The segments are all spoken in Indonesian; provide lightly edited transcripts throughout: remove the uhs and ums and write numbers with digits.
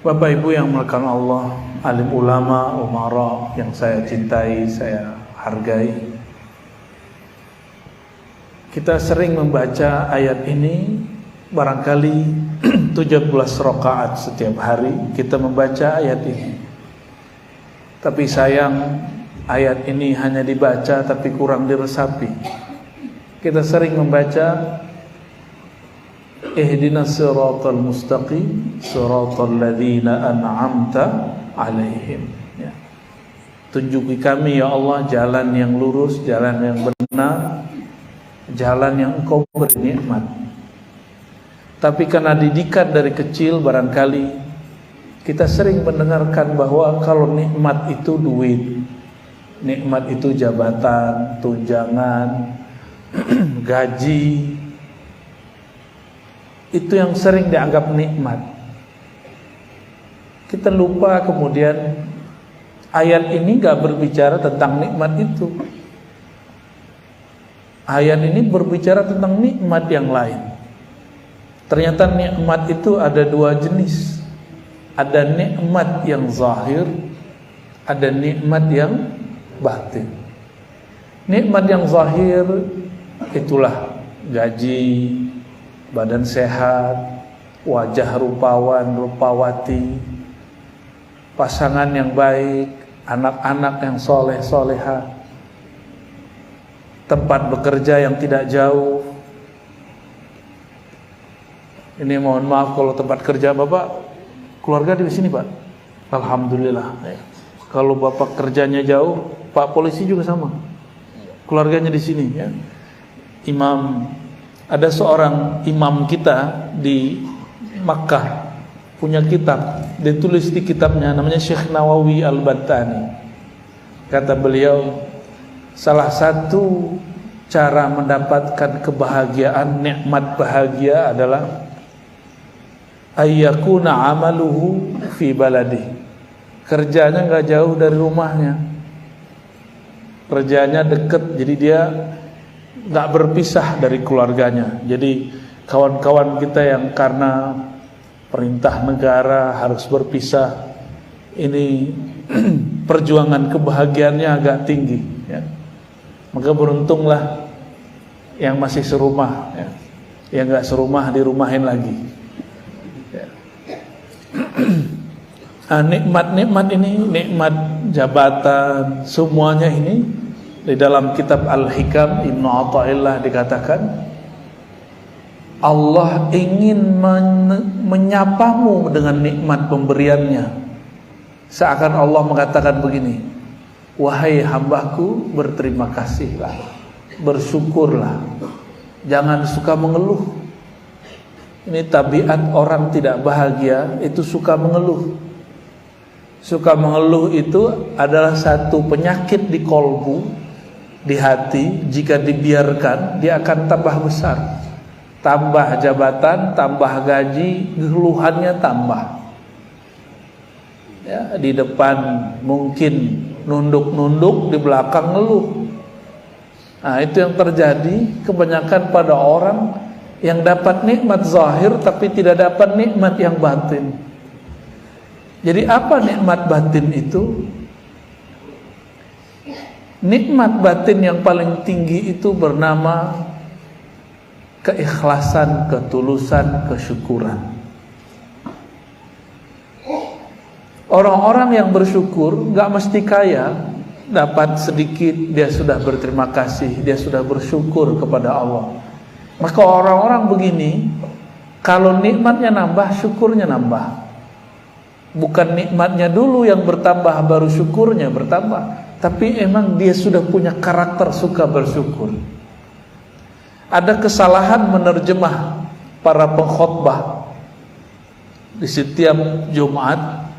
Bapak Ibu yang melakukan Allah, alim ulama, umara yang saya cintai, saya hargai. Kita sering membaca ayat ini, barangkali 17 rakaat setiap hari kita membaca ayat ini. Tapi sayang, ayat ini hanya dibaca tapi kurang diresapi. Kita sering membaca ihdinas siratal mustaqim siratal ladzina an'amta alaihim, ya. Tunjuki kami ya Allah jalan yang lurus, jalan yang benar, jalan yang Engkau beri nikmat. Tapi karena didikan dari kecil, barangkali kita sering mendengarkan bahwa kalau nikmat itu duit, nikmat itu jabatan, tunjangan, gaji, itu yang sering dianggap nikmat. Kita lupa kemudian ayat ini gak berbicara tentang nikmat itu. Ayat ini berbicara tentang nikmat yang lain. Ternyata nikmat itu ada dua jenis. Ada nikmat yang zahir, ada nikmat yang batin. Nikmat yang zahir itulah gaji, badan sehat, wajah rupawan, rupawati, pasangan yang baik, anak-anak yang soleh, soleha, tempat bekerja yang tidak jauh. Ini mohon maaf kalau tempat kerja Bapak, keluarga di sini Pak. Alhamdulillah. Kalau Bapak kerjanya jauh, Pak polisi juga sama, keluarganya di sini, ya. Imam, ada seorang imam kita di Makkah punya kitab, ditulis di kitabnya namanya Syekh Nawawi Al-Battani. Kata beliau, salah satu cara mendapatkan kebahagiaan, nikmat bahagia adalah ayyakuna amaluhu fi baladi. Kerjanya enggak jauh dari rumahnya, kerjanya dekat, jadi dia nggak berpisah dari keluarganya. Jadi kawan-kawan kita yang karena perintah negara harus berpisah, ini perjuangan kebahagiaannya agak tinggi, ya. Maka beruntunglah yang masih serumah, ya. Yang nggak serumah dirumahin lagi, ya. Nikmat-nikmat ini, nikmat jabatan, semuanya ini di dalam kitab Al-Hikam Ibnu Athaillah dikatakan Allah ingin menyapamu dengan nikmat pemberiannya. Seakan Allah mengatakan begini, wahai hambaku, berterima kasihlah, bersyukurlah, jangan suka mengeluh. Ini tabiat orang tidak bahagia, itu suka mengeluh. Suka mengeluh itu adalah satu penyakit di kolbu, di hati. Jika dibiarkan, dia akan tambah besar, tambah jabatan, tambah gaji, keluhannya tambah, ya. Di depan mungkin nunduk-nunduk, di belakang ngeluh. Nah, itu yang terjadi kebanyakan pada orang yang dapat nikmat zahir tapi tidak dapat nikmat yang batin. Jadi apa nikmat batin itu? Nikmat batin yang paling tinggi itu bernama keikhlasan, ketulusan, kesyukuran. Orang-orang yang bersyukur gak mesti kaya, dapat sedikit dia sudah berterima kasih, dia sudah bersyukur kepada Allah. Maka orang-orang begini, kalau nikmatnya nambah, syukurnya nambah. Bukan nikmatnya dulu yang bertambah baru syukurnya bertambah, tapi emang dia sudah punya karakter suka bersyukur. Ada kesalahan menerjemah para pengkhotbah di setiap Jumat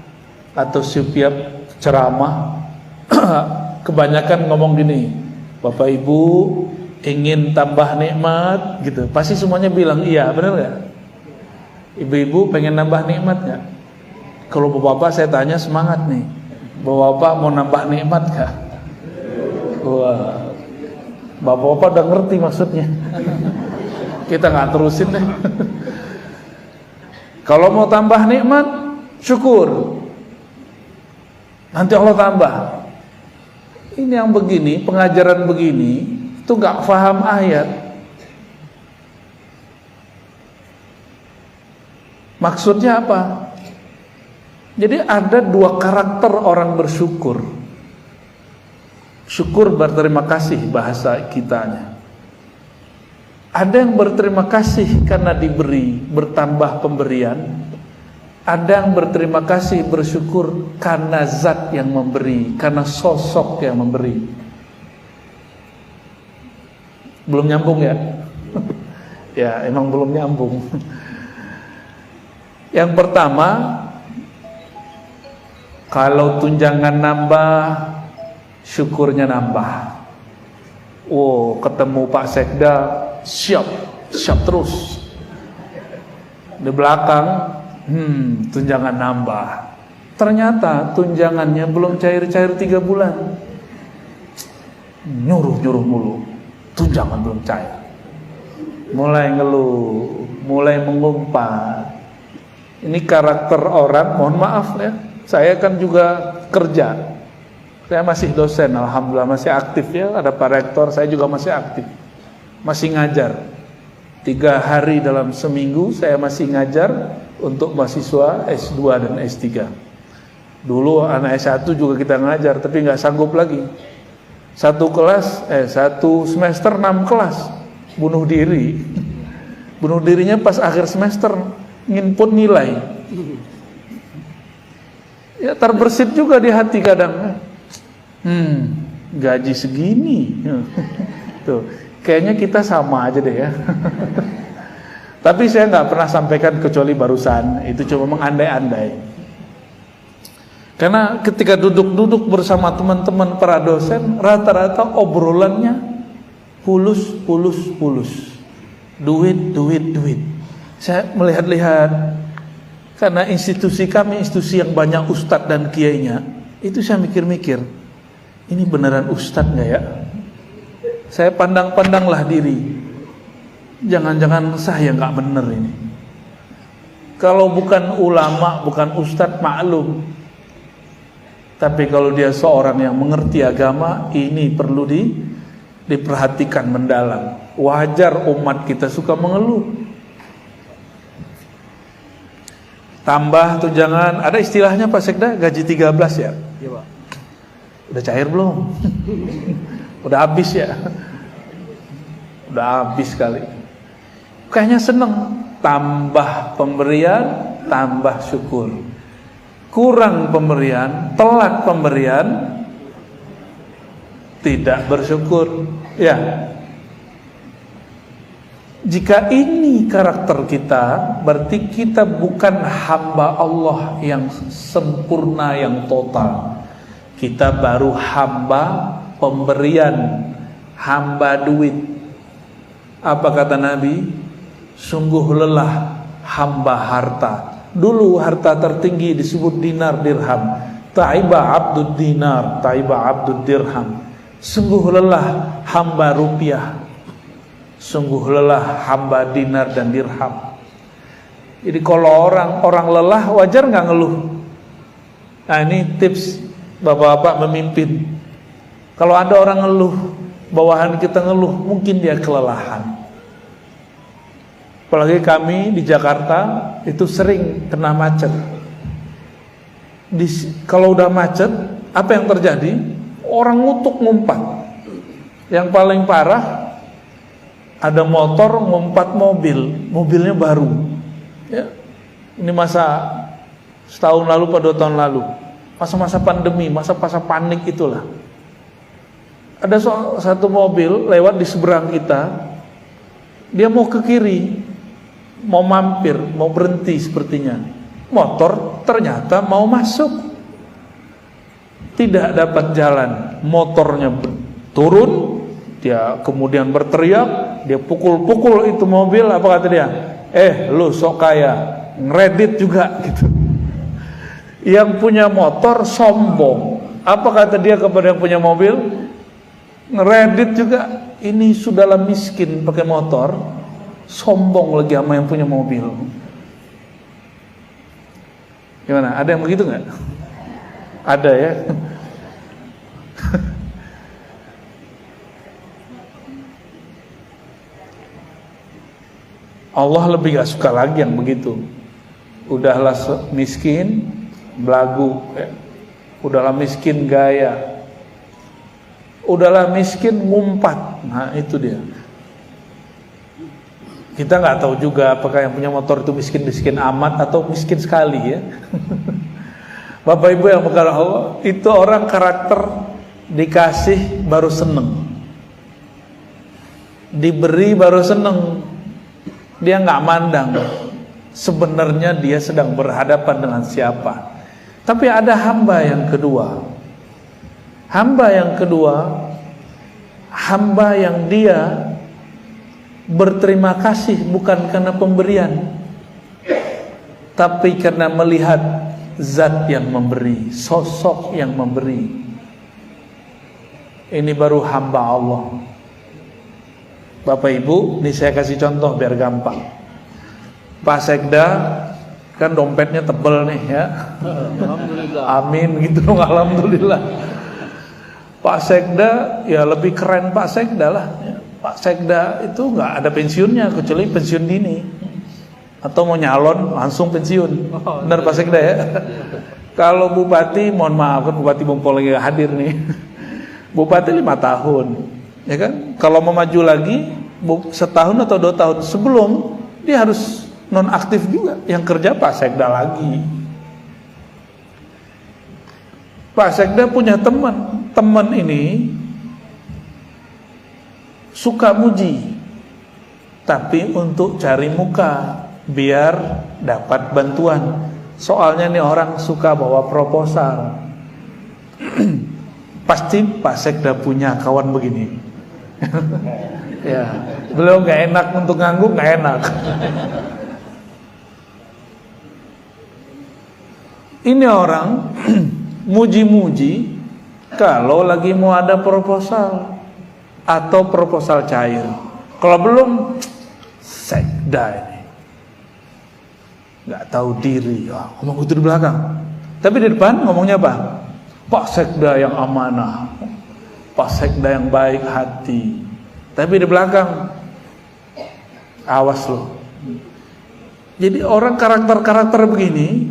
atau setiap ceramah. Kebanyakan ngomong gini, Bapak Ibu ingin tambah nikmat gitu. Pasti semuanya bilang iya, benar gak? Ibu-ibu pengen nambah nikmat gak? Kalau bapak-bapak saya tanya semangat nih, bapak-bapak mau nambah nikmat gak? Wah, bapak-bapak udah ngerti maksudnya. Kita gak terusin deh. Kalau mau tambah nikmat, syukur. Nanti Allah tambah. Ini yang begini, pengajaran begini, itu gak paham ayat. Maksudnya apa? Jadi ada dua karakter orang bersyukur. Syukur berterima kasih bahasa kitanya. Ada yang berterima kasih karena diberi, bertambah pemberian. Ada yang berterima kasih, bersyukur karena zat yang memberi, karena sosok yang memberi. Belum nyambung ya? Ya, emang belum nyambung. Yang pertama, kalau tunjangan nambah, syukurnya nambah. Oh, ketemu Pak Sekda, siap terus. Di belakang, tunjangan nambah. Ternyata tunjangannya belum cair-cair 3 bulan. Nyuruh mulu. Tunjangan belum cair. Mulai ngeluh, mulai mengumpat. Ini karakter orang, mohon maaf ya. Saya kan juga kerja. Saya masih dosen, alhamdulillah masih aktif ya. Ada Pak Rektor, saya juga masih aktif. Masih ngajar. 3 hari dalam seminggu saya masih ngajar untuk mahasiswa S2 dan S3. Dulu anak S1 juga kita ngajar, tapi nggak sanggup lagi. Satu semester 6 kelas, bunuh diri. Bunuh dirinya pas akhir semester, nginput nilai. Ya terbersit juga di hati kadang. Gaji segini. Tuh, kayaknya kita sama aja deh ya. Tapi saya nggak pernah sampaikan kecuali barusan, itu cuma mengandai-andai. Karena ketika duduk bersama teman-teman para dosen, rata-rata obrolannya pulus. Duit. Saya melihat-lihat, karena institusi kami institusi yang banyak ustadz dan kiainya, itu saya mikir-mikir, ini beneran ustadz nggak ya? Saya pandang-pandanglah diri. Jangan-jangan saya nggak bener ini. Kalau bukan ulama, bukan ustadz, maklum. Tapi kalau dia seorang yang mengerti agama, ini perlu diperhatikan mendalam. Wajar umat kita suka mengeluh. Tambah tunjangan, ada istilahnya Pak Sekda, gaji 13 ya? Iya Pak. Udah cair belum? Udah habis ya? Udah habis kali. Kayaknya seneng, tambah pemberian, tambah syukur. Kurang pemberian, telat pemberian, tidak bersyukur. Ya. Jika ini karakter kita, berarti kita bukan hamba Allah yang sempurna, yang total. Kita baru hamba pemberian, hamba duit. Apa kata Nabi? Sungguh lelah hamba harta. Dulu harta tertinggi disebut dinar dirham. Ta'iba abdud dinar, ta'iba abdud dirham. Sungguh lelah hamba rupiah. Sungguh lelah hamba dinar dan dirham. Jadi kalau orang lelah, wajar nggak ngeluh? Nah ini tips bapak-bapak memimpin. Kalau ada orang ngeluh, bawahan kita ngeluh, mungkin dia kelelahan. Apalagi kami di Jakarta itu sering kena macet. Kalau udah macet, apa yang terjadi? Orang ngutuk ngumpat. Yang paling parah, ada motor ngumpat mobilnya baru. Ya, ini masa setahun lalu atau 2 tahun lalu, masa-masa pandemi, masa-masa panik itulah. Ada satu mobil lewat di seberang kita, dia mau ke kiri, mau mampir, mau berhenti sepertinya. Motor ternyata mau masuk, tidak dapat jalan. Motornya turun, dia kemudian berteriak, dia pukul-pukul itu mobil. Apa kata dia? Lu sok kaya, ngeredit juga gitu. Yang punya motor sombong. Apa kata dia kepada yang punya mobil? Ngeredit juga. Ini sudahlah miskin pakai motor, sombong lagi sama yang punya mobil. Gimana? Ada yang begitu nggak? Ada ya. Allah lebih gak suka lagi yang begitu. Udahlah miskin, belagu ya. Udahlah miskin gaya. Udahlah miskin ngumpat. Nah itu dia. Kita nggak tahu juga apakah yang punya motor itu miskin-miskin amat atau miskin sekali ya. Bapak Ibu yang mengasihi Allah, itu orang karakter dikasih baru seneng, diberi baru seneng. Dia nggak mandang sebenarnya dia sedang berhadapan dengan siapa. Tapi ada hamba yang kedua. Hamba yang kedua, hamba yang dia berterima kasih bukan karena pemberian, tapi karena melihat zat yang memberi, sosok yang memberi. Ini baru hamba Allah. Bapak Ibu, ini saya kasih contoh biar gampang. Pak Sekda kan dompetnya tebel nih ya. Alhamdulillah. Amin gitu dong, alhamdulillah. Pak Sekda ya lebih keren Pak Sekda lah. Pak Sekda itu nggak ada pensiunnya kecuali pensiun dini. Atau mau nyalon langsung pensiun. Benar Pak Sekda ya. Kalau Bupati, mohon maaf kan Bupati Bungkol lagi hadir nih. Bupati 5 tahun. Ya kan, kalau mau maju lagi setahun atau 2 tahun sebelum dia harus nonaktif juga, yang kerja Pak Sekda lagi. Pak Sekda punya teman ini suka muji, tapi untuk cari muka biar dapat bantuan. Soalnya nih orang suka bawa proposal. Pasti Pak Sekda punya kawan begini. Ya, beliau nggak enak untuk ngangguk, nggak enak. Ini orang muji-muji kalau lagi mau ada proposal atau proposal cair. Kalau belum, Sekda ini nggak tahu diri, ngomong itu di belakang. Tapi di depan ngomongnya apa? Pak Sekda yang amanah, Pak Sekda yang baik hati. Tapi di belakang, awas loh. Jadi orang karakter-karakter begini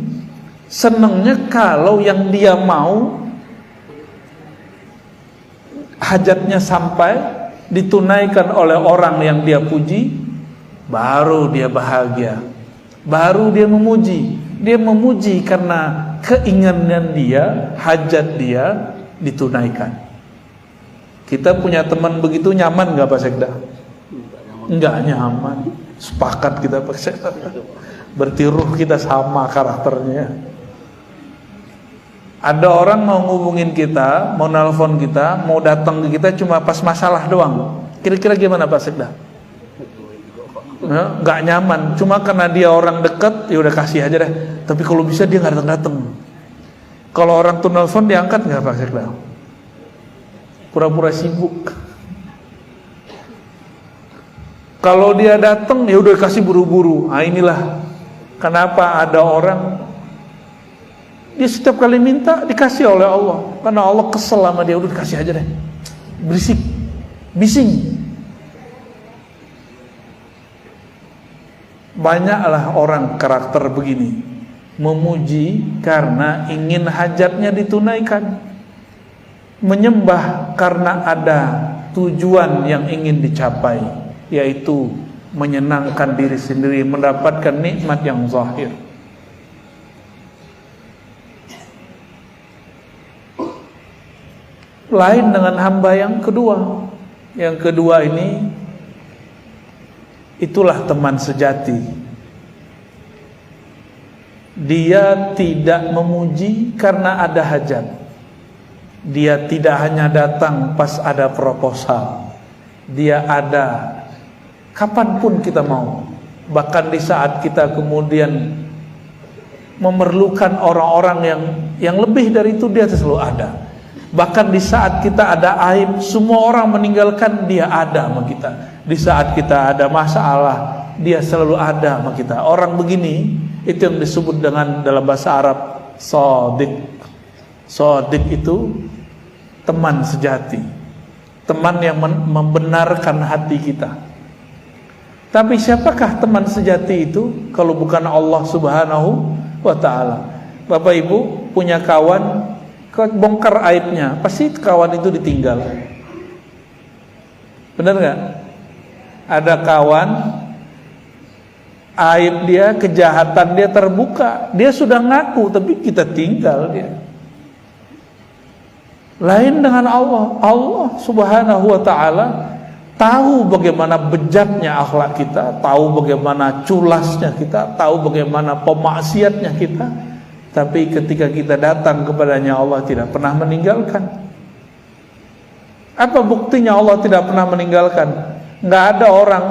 senangnya kalau yang dia mau hajatnya sampai ditunaikan oleh orang yang dia puji, baru dia bahagia, baru dia memuji. Dia memuji karena keinginan dia, hajat dia ditunaikan. Kita punya teman begitu, nyaman nggak Pak Sekda? Nggak nyaman. Sepakat kita Pak Sekda. Berarti ruh kita sama karakternya. Ada orang mau ngubungin kita, mau nelpon kita, mau datang ke kita cuma pas masalah doang. Kira-kira gimana Pak Sekda? Nggak nyaman. Cuma karena dia orang dekat, ya udah kasih aja deh. Tapi kalau bisa dia nggak datang-datang. Kalau orang tuh nelpon diangkat nggak Pak Sekda? Pura-pura sibuk. Kalau dia datang ya udah kasih buru-buru. Nah inilah kenapa ada orang dia setiap kali minta dikasih oleh Allah, karena Allah kesel sama dia. Udah dikasih aja deh, berisik, bising. Banyaklah orang karakter begini, memuji karena ingin hajatnya ditunaikan, menyembah karena ada tujuan yang ingin dicapai, yaitu menyenangkan diri sendiri, mendapatkan nikmat yang zahir. Lain dengan hamba yang kedua. Yang kedua ini, itulah teman sejati. Dia tidak memuji karena ada hajat. Dia tidak hanya datang pas ada proposal. Dia ada kapanpun kita mau. Bahkan di saat kita kemudian memerlukan orang-orang yang lebih dari itu, dia selalu ada. Bahkan di saat kita ada aib, semua orang meninggalkan, dia ada sama kita. Di saat kita ada masalah, dia selalu ada sama kita. Orang begini Itu yang disebut dengan dalam bahasa Arab shadiq. Shadiq itu teman sejati, teman yang membenarkan hati kita. Tapi siapakah teman sejati itu kalau bukan Allah Subhanahu wa ta'ala? Bapak Ibu punya kawan, bongkar aibnya, pasti kawan itu ditinggal. Benar gak? Ada kawan, aib dia, kejahatan dia terbuka, dia sudah ngaku, tapi kita tinggal dia. Lain dengan Allah. Allah Subhanahu wa ta'ala tahu bagaimana bejatnya akhlak kita, tahu bagaimana culasnya kita, tahu bagaimana pemaksiatnya kita. Tapi ketika kita datang kepadanya, Allah tidak pernah meninggalkan. Apa buktinya Allah tidak pernah meninggalkan? Nggak ada orang,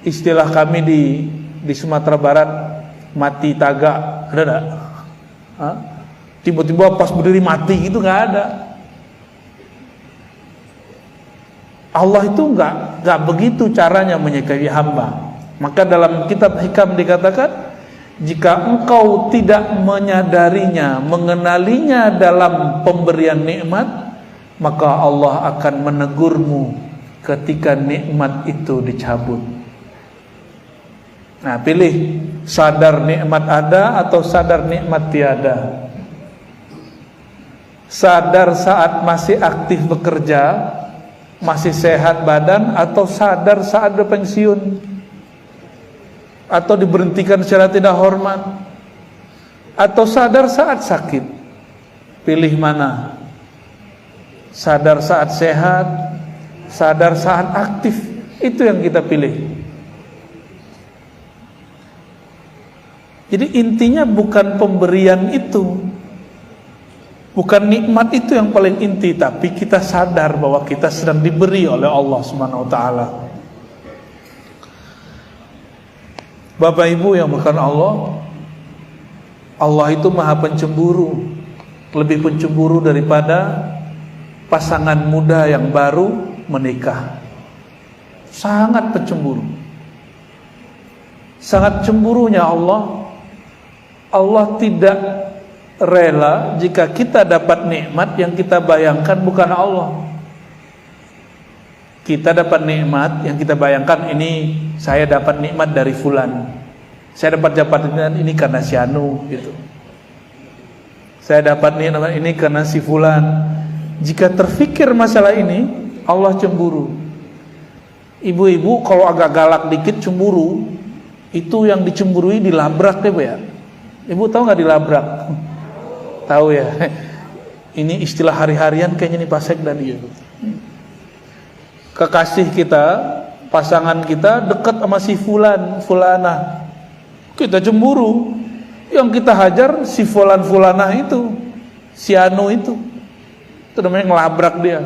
istilah kami di Sumatera Barat, mati tagak, ada nggak? Tiba-tiba pas berdiri mati itu nggak ada. Allah itu nggak begitu caranya menyikapi hamba. Maka dalam kitab Hikam dikatakan, jika engkau tidak menyadarinya, mengenalinya dalam pemberian nikmat, maka Allah akan menegurmu ketika nikmat itu dicabut. Nah, pilih sadar nikmat ada atau sadar nikmat tiada. Sadar saat masih aktif bekerja, masih sehat badan, atau sadar saat berpensiun, atau diberhentikan secara tidak hormat, atau sadar saat sakit. Pilih mana? Sadar saat sehat, sadar saat aktif. Itu yang kita pilih. Jadi intinya bukan pemberian itu, bukan nikmat itu yang paling inti, tapi kita sadar bahwa kita sedang diberi oleh Allah Subhanahu wa ta'ala. Bapak Ibu yang bukan Allah, Allah itu maha pencemburu, lebih pencemburu daripada pasangan muda yang baru menikah. Sangat pencemburu. Sangat cemburunya Allah. Allah tidak rela jika kita dapat nikmat yang kita bayangkan bukan Allah. Kita dapat nikmat yang kita bayangkan, ini saya dapat nikmat dari fulan, saya dapat jabatan ini karena si Anu gitu. Saya dapat nikmat ini karena si fulan. Jika terfikir masalah ini, Allah cemburu. Ibu-ibu kalau agak galak dikit cemburu, itu yang dicemburui dilabrak deh, Bu ya. Ibu tahu nggak dilabrak? Tahu ya. Ini istilah hari-harian kayaknya nih Pak Sekda dia. Kekasih kita, pasangan kita dekat sama si fulan, fulana. Kita cemburu. Yang kita hajar si fulan fulana itu, si Anu itu. Itu namanya ngelabrak dia.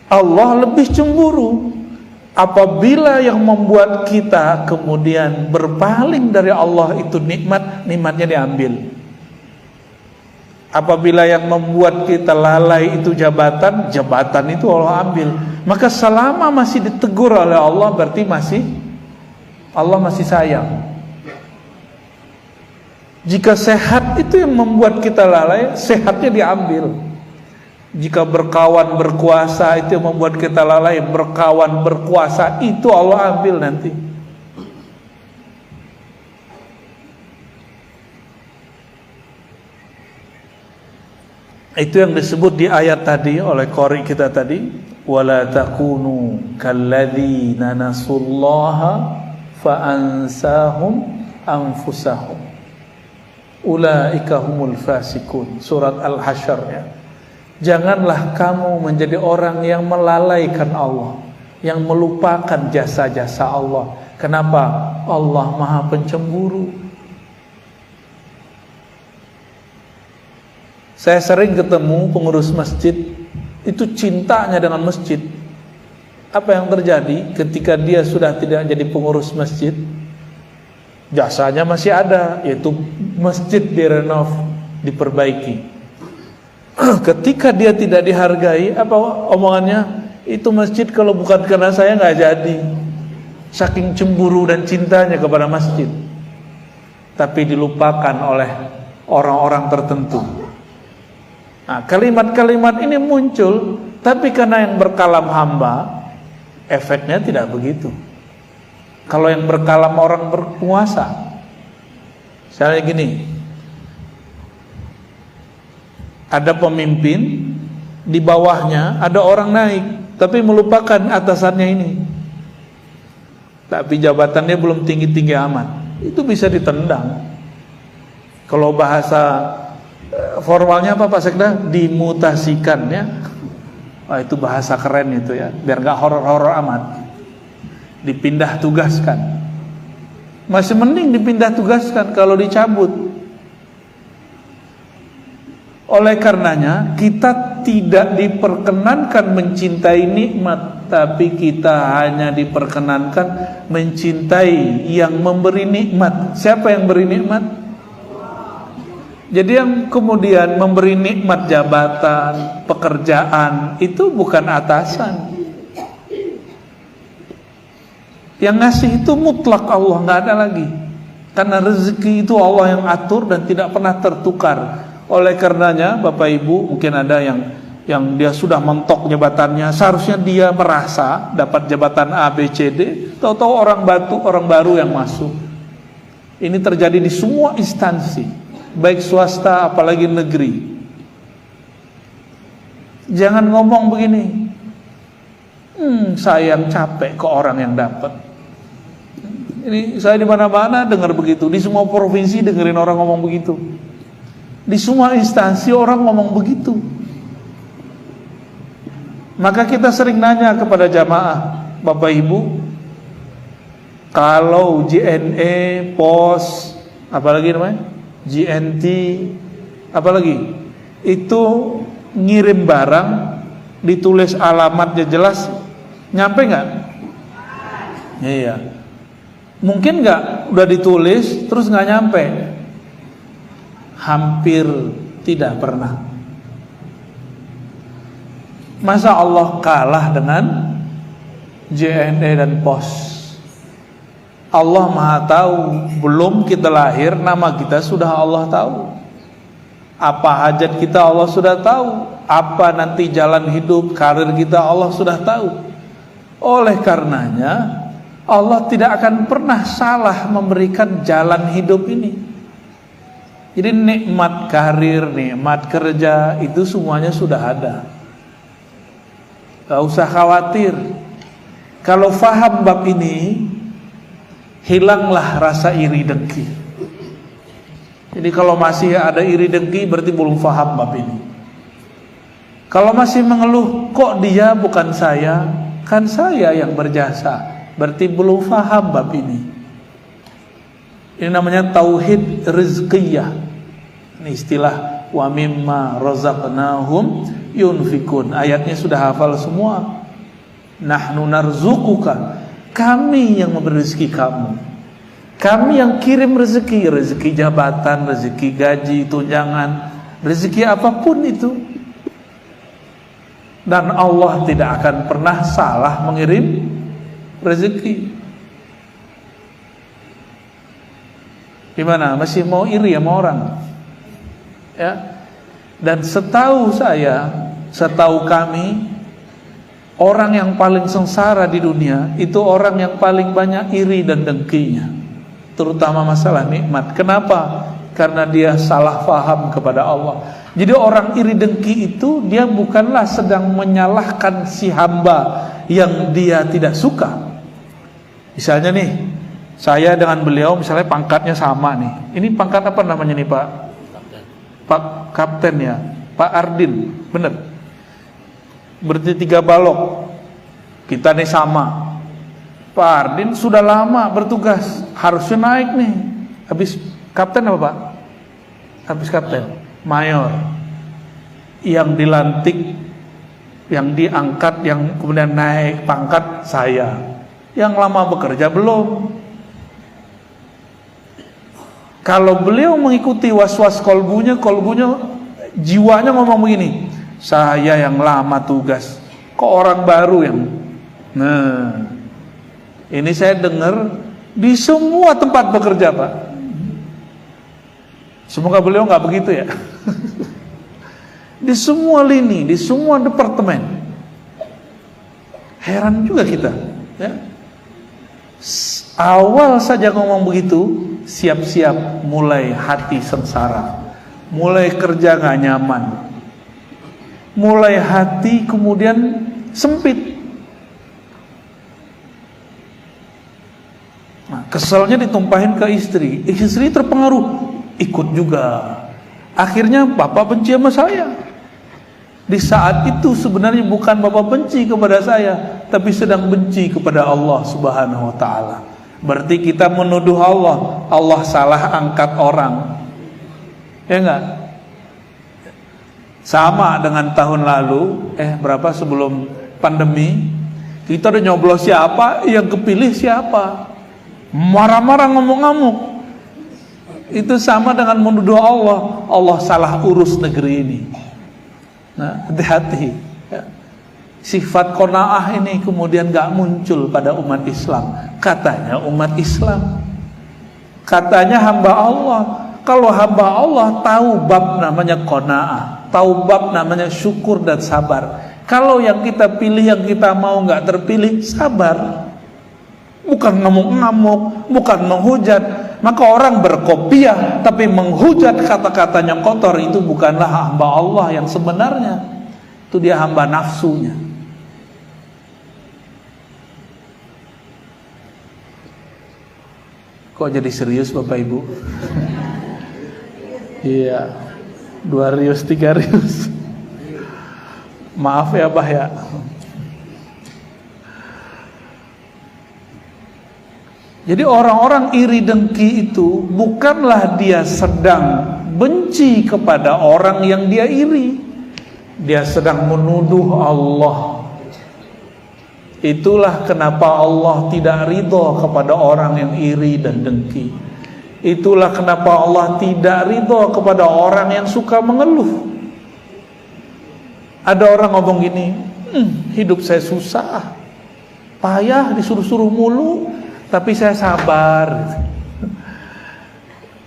Allah lebih cemburu apabila yang membuat kita kemudian berpaling dari Allah itu nikmatnya diambil. Apabila yang membuat kita lalai itu jabatan itu Allah ambil. Maka selama masih ditegur oleh Allah, berarti Allah masih sayang. Jika sehat itu yang membuat kita lalai, sehatnya diambil. Jika berkawan berkuasa itu yang membuat kita lalai, berkawan berkuasa itu Allah ambil nanti. Itu yang disebut di ayat tadi oleh qari kita tadi, wala takunu kalladzina nasullaha fa ansahum anfusahum ulaika humul fasikun. Surat Al-Hasyr ya. Janganlah kamu menjadi orang yang melalaikan Allah, yang melupakan jasa-jasa Allah. Kenapa? Allah maha pencemburu. Saya sering ketemu pengurus masjid, itu cintanya dengan masjid. Apa yang terjadi ketika dia sudah tidak jadi pengurus masjid? Jasanya masih ada, yaitu masjid direnov, diperbaiki. Ketika dia tidak dihargai, apa omongannya? Itu masjid kalau bukan karena saya nggak jadi. saking cemburu dan cintanya kepada masjid, tapi dilupakan oleh orang-orang tertentu. Nah, kalimat-kalimat ini muncul, tapi karena yang berkalam hamba, efeknya tidak begitu. Kalau yang berkalam orang berkuasa, misalnya gini, ada pemimpin, di bawahnya ada orang naik, tapi melupakan atasannya ini. Tapi jabatannya belum tinggi-tinggi amat, itu bisa ditendang. Kalau bahasa formalnya apa Pak Sekda? Dimutasikan ya. Wah, itu bahasa keren itu ya, biar gak horor-horor amat. Dipindah tugaskan. Masih mending dipindah tugaskan kalau dicabut. Oleh karenanya kita tidak diperkenankan mencintai nikmat, tapi kita hanya diperkenankan mencintai yang memberi nikmat. Siapa yang beri nikmat? Jadi yang kemudian memberi nikmat jabatan, pekerjaan, itu bukan atasan. Yang ngasih itu mutlak Allah, nggak ada lagi. Karena rezeki itu Allah yang atur dan tidak pernah tertukar. Oleh karenanya Bapak Ibu, mungkin ada yang dia sudah mentok jabatannya, seharusnya dia merasa dapat jabatan A, B, C, D, tahu-tahu orang baru yang masuk. Ini terjadi di semua instansi, baik swasta apalagi negeri. Jangan ngomong begini, sayang capek ke orang yang dapat. Ini saya di mana-mana dengar begitu, di semua provinsi dengerin orang ngomong begitu, di semua instansi orang ngomong begitu. Maka kita sering nanya kepada jamaah, Bapak Ibu, kalau JNE, POS, apalagi namanya, JNT, apalagi itu ngirim barang, ditulis alamatnya jelas, nyampe nggak? Iya. Mungkin nggak udah ditulis terus nggak nyampe? Hampir tidak pernah. Masa Allah kalah dengan JNE dan POS? Allah Maha tahu, belum kita lahir nama kita sudah Allah tahu. Apa hajat kita Allah sudah tahu. Apa nanti jalan hidup, karir kita Allah sudah tahu. Oleh karenanya Allah tidak akan pernah salah memberikan jalan hidup ini. Jadi nikmat karir, nikmat kerja itu semuanya sudah ada. Gak usah khawatir. Kalau faham bab ini, hilanglah rasa iri dengki. Jadi kalau masih ada iri dengki berarti belum faham bab ini. Kalau masih mengeluh, kok dia bukan saya, kan saya yang berjasa, berarti belum faham bab ini. Ini namanya tauhid rizqiyah. Ini istilah wa mimma razaqnahum yunfikun. Ayatnya sudah hafal semua. Nahnu narzuquka, kami yang memberi rezeki kamu. Kami yang kirim rezeki, rezeki jabatan, rezeki gaji, tunjangan, rezeki apapun itu. Dan Allah tidak akan pernah salah mengirim rezeki. Gimana? Masih mau iri sama orang? Ya. Dan setahu saya, setahu kami, orang yang paling sengsara di dunia itu orang yang paling banyak iri dan dengkinya, terutama masalah nikmat. Kenapa? Karena dia salah faham kepada Allah. Jadi orang iri dengki itu dia bukanlah sedang menyalahkan si hamba yang dia tidak suka. Misalnya nih, saya dengan beliau misalnya pangkatnya sama nih. Ini pangkat apa namanya nih Pak? Kapten. Pak Kapten ya, Pak Ardin, bener. Berarti 3 balok. Kita nih sama. Pak Ardin sudah lama bertugas, harusnya naik nih. Habis kapten apa Pak? Habis kapten, mayor. Yang dilantik, yang diangkat, yang kemudian naik pangkat saya. Yang lama bekerja belum. Kalau beliau mengikuti was-was kolbunya jiwanya ngomong begini, saya yang lama tugas, kok orang baru yang, nah, Ini saya dengar di semua tempat bekerja, Pak. Semoga beliau nggak begitu ya. Di semua lini, di semua departemen. Heran juga kita, ya. Awal saja ngomong begitu, siap-siap mulai hati sengsara, mulai kerja nggak nyaman, mulai hati kemudian sempit. Nah, keselnya ditumpahin ke istri, istri terpengaruh, ikut juga. Akhirnya bapak benci sama saya. Di saat itu sebenarnya bukan bapak benci kepada saya, tapi sedang benci kepada Allah Subhanahu wa ta'ala. Berarti kita menuduh Allah, Allah salah angkat orang. Ya enggak? Sama dengan tahun lalu, berapa sebelum pandemi, kita udah nyoblos siapa, yang kepilih siapa. Marah-marah, ngamuk-ngamuk. Itu sama dengan menuduh Allah, Allah salah urus negeri ini. Nah, hati-hati ya. Sifat qanaah ini kemudian gak muncul pada umat Islam. Katanya umat Islam, katanya hamba Allah. Kalau hamba Allah tahu bab namanya qanaah, tahu bab namanya syukur dan sabar. Kalau yang kita pilih, yang kita mau gak terpilih, sabar. Bukan ngamuk-ngamuk, bukan menghujat. Maka orang berkopiah tapi menghujat, kata-katanya kotor, itu bukanlah hamba Allah yang sebenarnya. Itu dia hamba nafsunya. Kok jadi serius Bapak Ibu? Iya, 2 rius 3 rius. Maaf ya Bah ya. Jadi orang-orang iri dengki itu bukanlah dia sedang benci kepada orang yang dia iri, dia sedang menuduh Allah. Itulah kenapa Allah tidak ridho kepada orang yang iri dan dengki. Itulah kenapa Allah tidak ridho kepada orang yang suka mengeluh. Ada orang ngomong gini, hidup saya susah, payah, disuruh-suruh mulu, tapi saya sabar.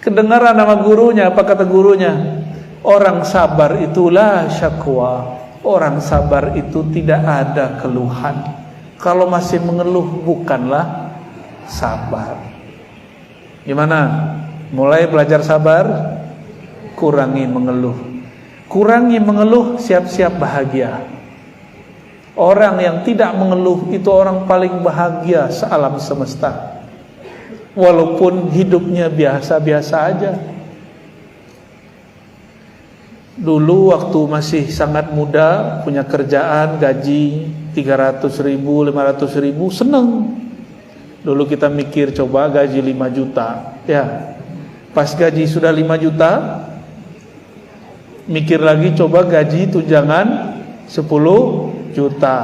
Kedengaran nama gurunya, apa kata gurunya? Orang sabar itulah syakwa. Orang sabar itu tidak ada keluhan. Kalau masih mengeluh bukanlah sabar. Gimana? Mulai belajar sabar, kurangi mengeluh. Kurangi mengeluh, siap-siap bahagia. Orang yang tidak mengeluh itu orang paling bahagia sealam semesta. Walaupun hidupnya biasa-biasa aja. Dulu waktu masih sangat muda, punya kerjaan, gaji 300.000, 500.000, seneng. Dulu kita mikir coba gaji 5 juta. Ya, pas gaji sudah 5 juta, mikir lagi coba gaji tunjangan 10 juta.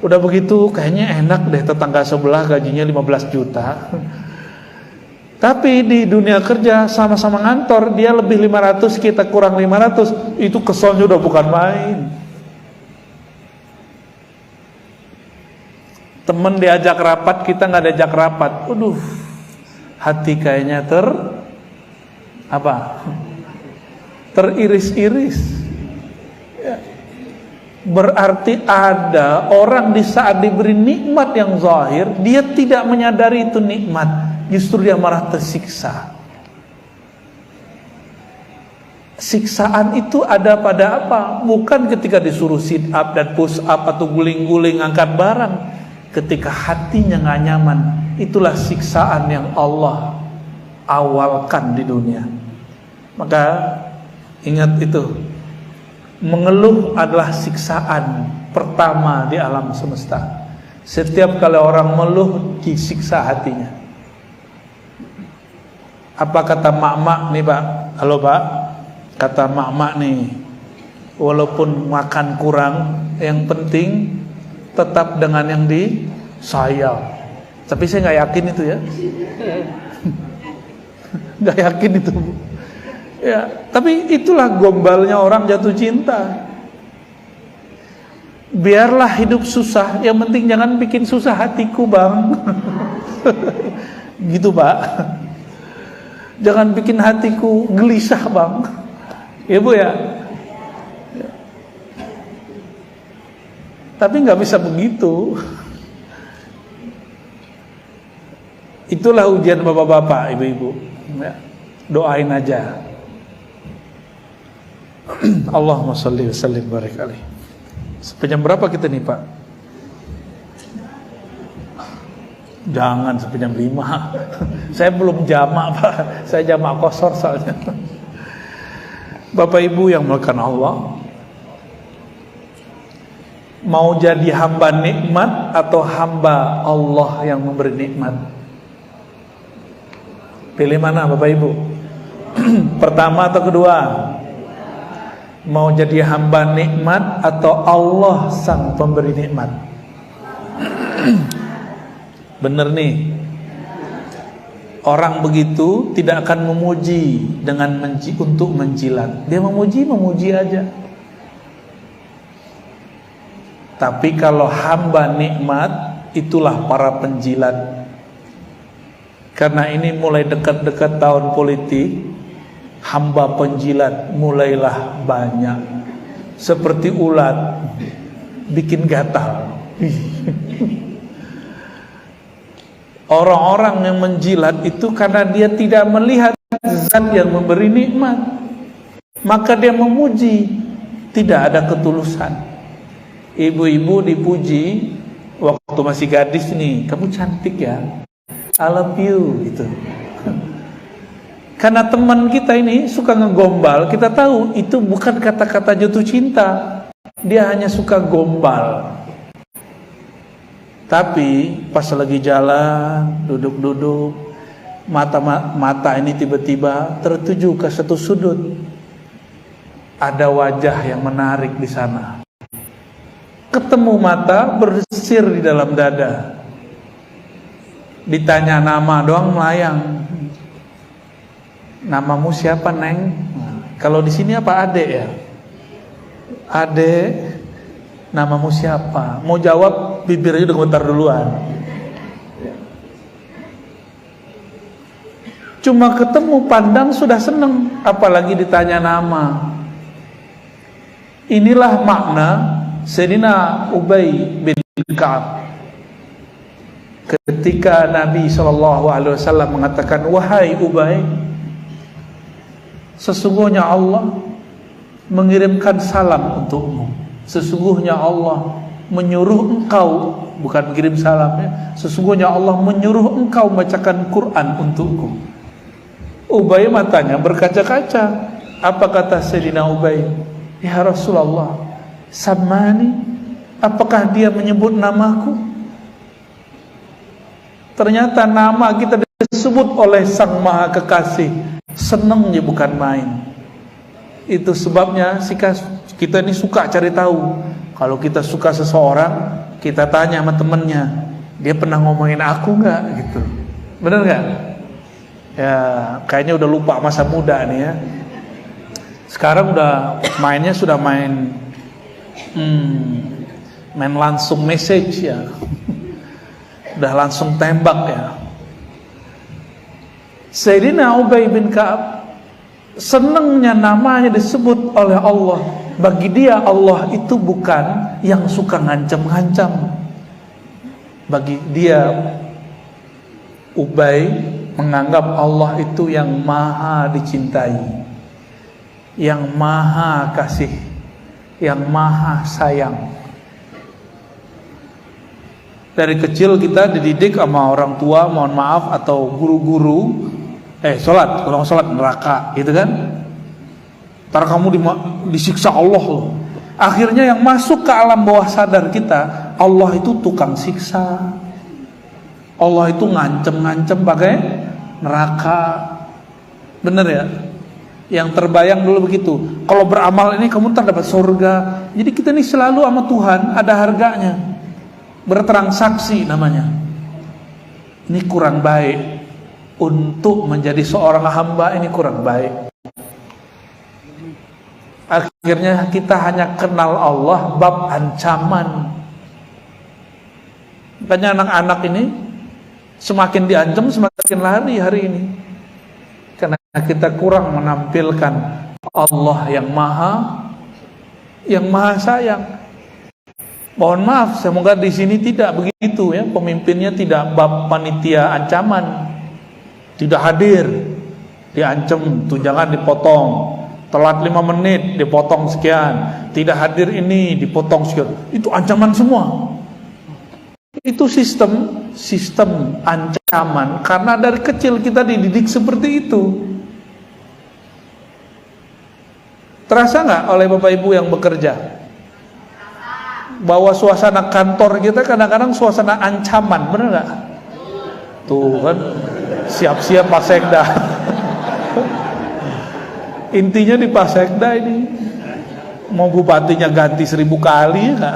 Udah begitu kayaknya enak deh, tetangga sebelah gajinya 15 juta. Tapi di dunia kerja sama-sama ngantor, dia lebih 500, kita kurang 500, itu keselnya udah bukan main. Temen diajak rapat, kita nggak diajak rapat. Aduh, hati kayaknya teriris-iris. Ya. Berarti ada orang di saat diberi nikmat yang zahir, dia tidak menyadari itu nikmat, justru dia malah tersiksa. Siksaan itu ada pada apa? Bukan ketika disuruh sit up dan push up atau guling-guling angkat barang. Ketika hatinya gak nyaman, itulah siksaan yang Allah awalkan di dunia. Maka ingat itu, mengeluh adalah siksaan pertama di alam semesta. Setiap kali orang mengeluh, disiksa hatinya. Apa kata mak-mak nih Pak? Halo Pak, kata mak-mak nih, walaupun makan kurang, yang penting tetap dengan yang disayang. Tapi saya nggak yakin itu ya, nggak yakin itu. Ya, tapi itulah gombalnya orang jatuh cinta. biarlah hidup susah, yang penting jangan bikin susah hatiku, Bang. Gitu, Pak. Jangan bikin hatiku gelisah, Bang. Ya, Bu ya. Tapi nggak bisa begitu. Itulah ujian bapak-bapak, ibu-ibu. Ya. Doain aja. Allahumma sholli wa sallim barik alaihi. Sampai jam berapa kita nih, Pak? Jangan sampai jam 5. Saya belum jamak, Pak. Saya jamak kosor soalnya. Bapak Ibu yang melakukan Allah, mau jadi hamba nikmat atau hamba Allah yang memberi nikmat? Pilih mana, Bapak Ibu? Pertama atau kedua? Mau jadi hamba nikmat atau Allah sang pemberi nikmat? Bener nih. Orang begitu tidak akan memuji dengan untuk menjilat. Dia memuji aja. Tapi kalau hamba nikmat, itulah para penjilat. Karena ini mulai dekat-dekat tahun politik, hamba penjilat mulailah banyak. Seperti ulat bikin gatal. Orang-orang yang menjilat itu karena dia tidak melihat zat yang memberi nikmat, maka dia memuji, tidak ada ketulusan. Ibu-ibu dipuji waktu masih gadis nih, kamu cantik ya, I love you gitu. Karena teman kita ini suka ngegombal, kita tahu itu bukan kata-kata jatuh cinta, dia hanya suka gombal. Tapi pas lagi jalan, duduk-duduk, mata ini tiba-tiba tertuju ke satu sudut. Ada wajah yang menarik di sana. Ketemu mata bersir di dalam dada. Ditanya nama doang melayang. Namamu siapa, Neng? Kalau di sini apa, Ade ya? Ade. Namamu siapa? Mau jawab, bibirnya udah gemetar duluan. Cuma ketemu pandang sudah seneng, apalagi ditanya nama. Inilah makna Sayyidina Ubay bin Ka'ab ketika Nabi SAW mengatakan, wahai Ubay, sesungguhnya Allah mengirimkan salam untukmu. Sesungguhnya Allah menyuruh engkau, bukan mengirim salam ya, sesungguhnya Allah menyuruh engkau membacakan Quran untukku. Ubay matanya berkaca-kaca. Apa kata Sayyidina Ubay? Ya Rasulullah, samani, apakah dia menyebut namaku? Ternyata nama kita disebut oleh Sang Maha Kekasih. Senengnya bukan main. Itu sebabnya kita ini suka cari tahu. Kalau kita suka seseorang, kita tanya sama temennya, dia pernah ngomongin aku nggak gitu. Bener nggak? Ya kayaknya udah lupa masa muda nih ya. Sekarang udah mainnya sudah main langsung message ya. Udah langsung tembak ya. Sayyidina Ubay bin Ka'ab senangnya namanya disebut oleh Allah. Bagi dia Allah itu bukan yang suka ngancam-ngancam. Bagi dia Ubay menganggap Allah itu yang maha dicintai, yang maha kasih, yang maha sayang. Dari kecil kita dididik sama orang tua, mohon maaf, atau guru-guru, sholat, kalau sholat neraka, gitu kan? Ntar kamu disiksa Allah loh. Akhirnya yang masuk ke alam bawah sadar kita, Allah itu tukang siksa, Allah itu ngancem-ngancem pakai neraka. Bener ya? Yang terbayang dulu begitu. Kalau beramal ini kamu ntar dapat surga. Jadi kita ini selalu sama Tuhan ada harganya. Bertransaksi namanya. Ini kurang baik. Untuk menjadi seorang hamba ini kurang baik. Akhirnya kita hanya kenal Allah bab ancaman. Makanya anak-anak ini semakin diancam semakin lari hari ini, karena kita kurang menampilkan Allah yang maha sayang. Mohon maaf, semoga di sini tidak begitu ya, pemimpinnya tidak bab panitia ancaman, tidak hadir diancam, tunjangan dipotong, telat 5 menit dipotong sekian, tidak hadir ini dipotong sekian. Itu ancaman semua. Itu sistem ancaman, karena dari kecil kita dididik seperti itu. Terasa nggak oleh Bapak Ibu yang bekerja bahwa suasana kantor kita kadang-kadang suasana ancaman, benar nggak? Tuh kan, siap-siap Pak Sekda. Intinya di Pak Sekda ini, mau bupatinya ganti 1000 kali ya.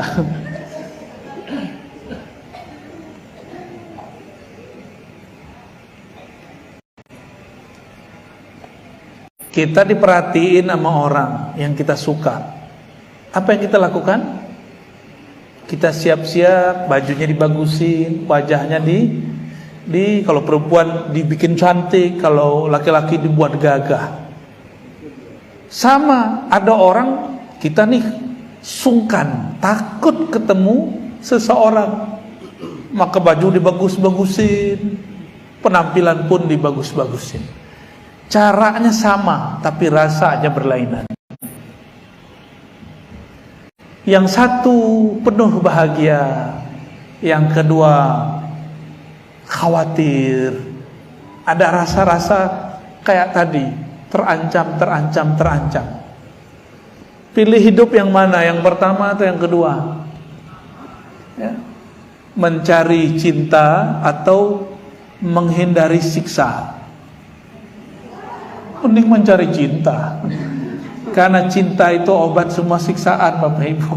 Kita diperhatiin sama orang yang kita suka. Apa yang kita lakukan? Kita siap-siap, bajunya dibagusin, wajahnya kalau perempuan dibikin cantik, kalau laki-laki dibuat gagah. Sama, ada orang kita nih sungkan, takut ketemu seseorang, maka baju dibagus-bagusin, penampilan pun dibagus-bagusin. Caranya sama, tapi rasanya berlainan. Yang satu penuh bahagia, yang kedua khawatir. Ada rasa-rasa kayak tadi, terancam. Pilih hidup yang mana, yang pertama atau yang kedua? Ya. Mencari cinta atau menghindari siksa? Mending mencari cinta, karena cinta itu obat semua siksaan, Bapak Ibu.